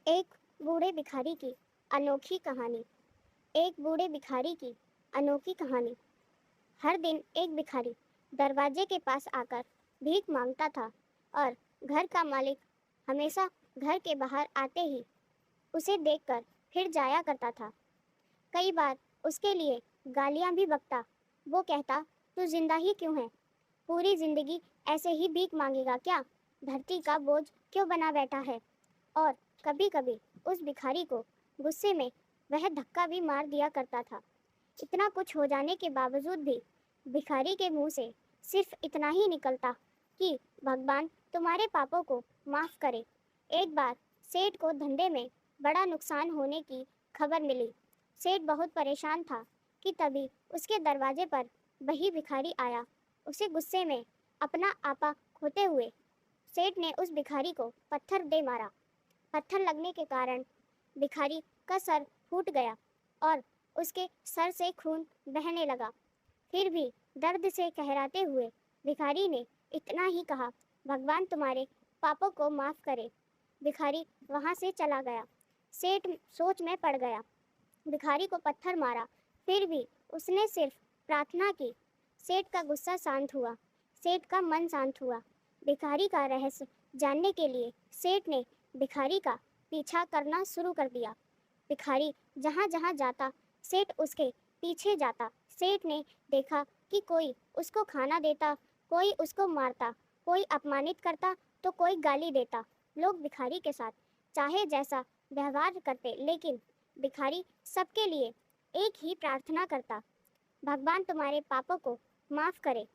एक बूढ़े भिखारी की अनोखी कहानी। एक बूढ़े भिखारी की अनोखी कहानी। हर दिन एक भिखारी दरवाजे के पास आकर भीख मांगता था और घर का मालिक हमेशा घर के बाहर आते ही उसे देखकर फिर जाया करता था। कई बार उसके लिए गालियां भी बकता। वो कहता, तू जिंदा ही क्यों है? पूरी जिंदगी ऐसे ही भीख मांगेगा क्या? धरती का बोझ क्यों बना बैठा है? और कभी कभी उस भिखारी को गुस्से में वह धक्का भी मार दिया करता था। इतना कुछ हो जाने के बावजूद भी भिखारी के मुंह से सिर्फ इतना ही निकलता कि भगवान तुम्हारे पापों को माफ करे। एक बार सेठ को धंधे में बड़ा नुकसान होने की खबर मिली। सेठ बहुत परेशान था कि तभी उसके दरवाजे पर वही भिखारी आया। उसे गुस्से में अपना आपा खोते हुए सेठ ने उस भिखारी को पत्थर दे मारा। पत्थर लगने के कारण भिखारी का सर फूट गया और उसके सर से खून बहने लगा। फिर भी दर्द से कहराते हुए भिखारी ने इतना ही कहा, भगवान तुम्हारे पापों को माफ करे। भिखारी वहां से चला गया। सेठ सोच में पड़ गया। भिखारी को पत्थर मारा, फिर भी उसने सिर्फ प्रार्थना की। सेठ का गुस्सा शांत हुआ। सेठ का मन शांत हुआ। भिखारी का रहस्य जानने के लिए सेठ ने भिखारी का पीछा करना शुरू कर दिया। भिखारी जहाँ जहाँ जाता सेठ उसके पीछे जाता। सेठ ने देखा कि कोई उसको खाना देता, कोई उसको मारता, कोई अपमानित करता तो कोई गाली देता। लोग भिखारी के साथ चाहे जैसा व्यवहार करते, लेकिन भिखारी सबके लिए एक ही प्रार्थना करता, भगवान तुम्हारे पापों को माफ करे।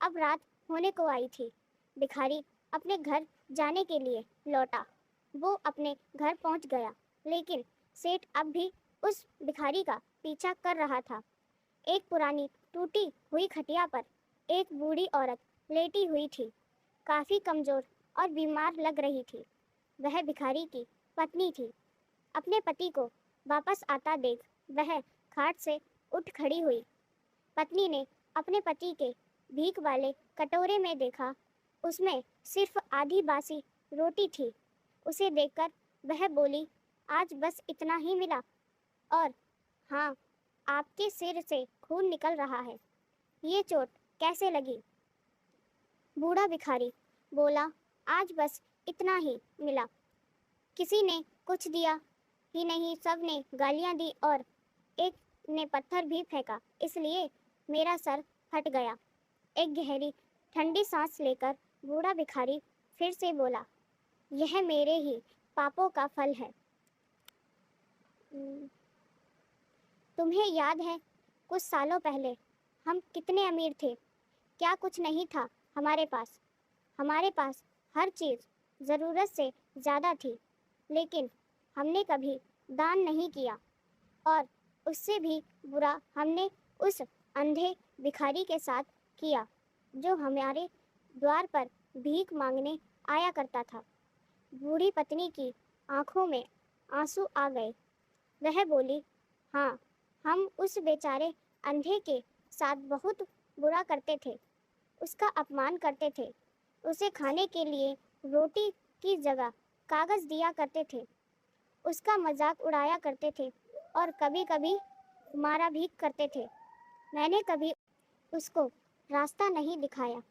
अब रात होने को आई थी। भिखारी अपने घर जाने के लिए लौटा। वो अपने घर पहुंच गया, लेकिन सेठ अब भी उस भिखारी का पीछा कर रहा था। एक पुरानी टूटी हुई खटिया पर एक बूढ़ी औरत लेटी हुई थी। काफी कमजोर और बीमार लग रही थी। वह भिखारी की पत्नी थी। अपने पति को वापस आता देख वह खाट से उठ खड़ी हुई। पत्नी ने अपने पति के भीख वाले कटोरे में देखा, उसमें सिर्फ आधी बासी रोटी थी। उसे देखकर वह बोली, आज बस इतना ही मिला? और हाँ, आपके सिर से खून निकल रहा है, ये चोट कैसे लगी? बूढ़ा भिखारी बोला, आज बस इतना ही मिला। किसी ने कुछ दिया ही नहीं, सब ने गालियां दी और एक ने पत्थर भी फेंका, इसलिए मेरा सर फट गया। एक गहरी ठंडी सांस लेकर बूढ़ा भिखारी फिर से बोला, यह मेरे ही पापों का फल है। तुम्हें याद है कुछ सालों पहले हम कितने अमीर थे? क्या कुछ नहीं था हमारे पास? हमारे पास हर चीज़ ज़रूरत से ज़्यादा थी, लेकिन हमने कभी दान नहीं किया। और उससे भी बुरा हमने उस अंधे भिखारी के साथ किया जो हमारे द्वार पर भीख मांगने आया करता था। बूढ़ी पत्नी की आंखों में आंसू आ गए। वह बोली, हाँ, हम उस बेचारे अंधे के साथ बहुत बुरा करते थे, उसका अपमान करते थे, उसे खाने के लिए रोटी की जगह कागज़ दिया करते थे, उसका मजाक उड़ाया करते थे और कभी कभी मारा भी करते थे। मैंने कभी उसको रास्ता नहीं दिखाया।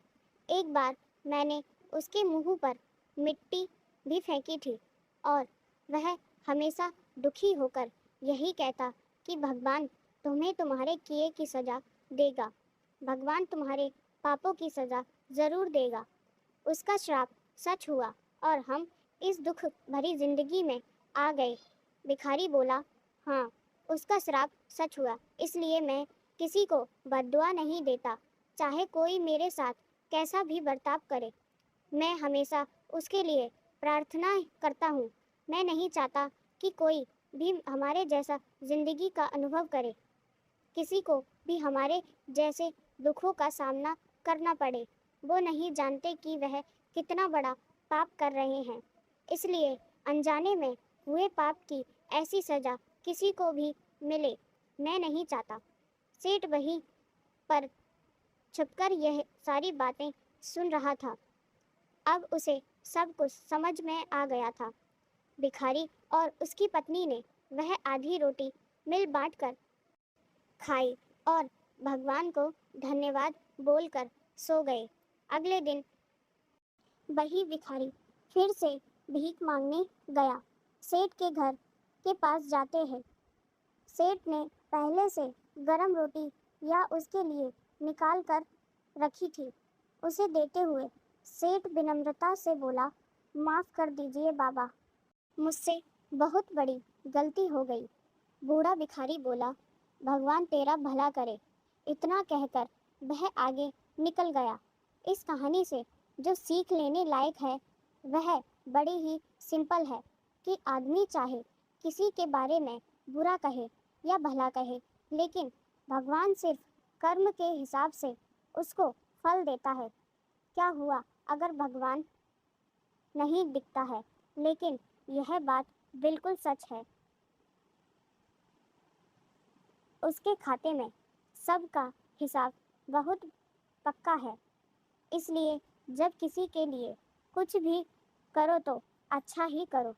एक बार मैंने उसके मुंह पर मिट्टी भी फेंकी थी और वह हमेशा दुखी होकर यही कहता कि भगवान तुम्हें तुम्हारे किए की सज़ा देगा, भगवान तुम्हारे पापों की सज़ा ज़रूर देगा। उसका श्राप सच हुआ और हम इस दुख भरी जिंदगी में आ गए। भिखारी बोला, हाँ, उसका श्राप सच हुआ, इसलिए मैं किसी को बद्दुआ नहीं देता, चाहे कोई मेरे साथ कैसा भी बर्ताव करे। मैं हमेशा उसके लिए प्रार्थना करता हूँ। मैं नहीं चाहता कि कोई भी हमारे जैसा जिंदगी का अनुभव करे, किसी को भी हमारे जैसे दुखों का सामना करना पड़े। वो नहीं जानते कि वह कितना बड़ा पाप कर रहे हैं, इसलिए अनजाने में हुए पाप की ऐसी सज़ा किसी को भी मिले मैं नहीं चाहता। सेठ वहीं पर छुपकर यह सारी बातें सुन रहा था। अब उसे सब कुछ समझ में आ गया था। भिखारी और उसकी पत्नी ने वह आधी रोटी मिल बांट कर खाई और भगवान को धन्यवाद बोलकर सो गए। अगले दिन वही भिखारी फिर से भीख मांगने गया। सेठ के घर के पास जाते हैं सेठ ने पहले से गरम रोटी या उसके लिए निकाल कर रखी थी। उसे देते हुए सेठ विनम्रता से बोला, माफ़ कर दीजिए बाबा, मुझसे बहुत बड़ी गलती हो गई। बूढ़ा भिखारी बोला, भगवान तेरा भला करे। इतना कहकर वह आगे निकल गया। इस कहानी से जो सीख लेने लायक है वह बड़ी ही सिंपल है कि आदमी चाहे किसी के बारे में बुरा कहे या भला कहे, लेकिन भगवान सिर्फ कर्म के हिसाब से उसको फल देता है। क्या हुआ अगर भगवान नहीं दिखता है, लेकिन यह बात बिल्कुल सच है, उसके खाते में सबका हिसाब बहुत पक्का है। इसलिए जब किसी के लिए कुछ भी करो तो अच्छा ही करो।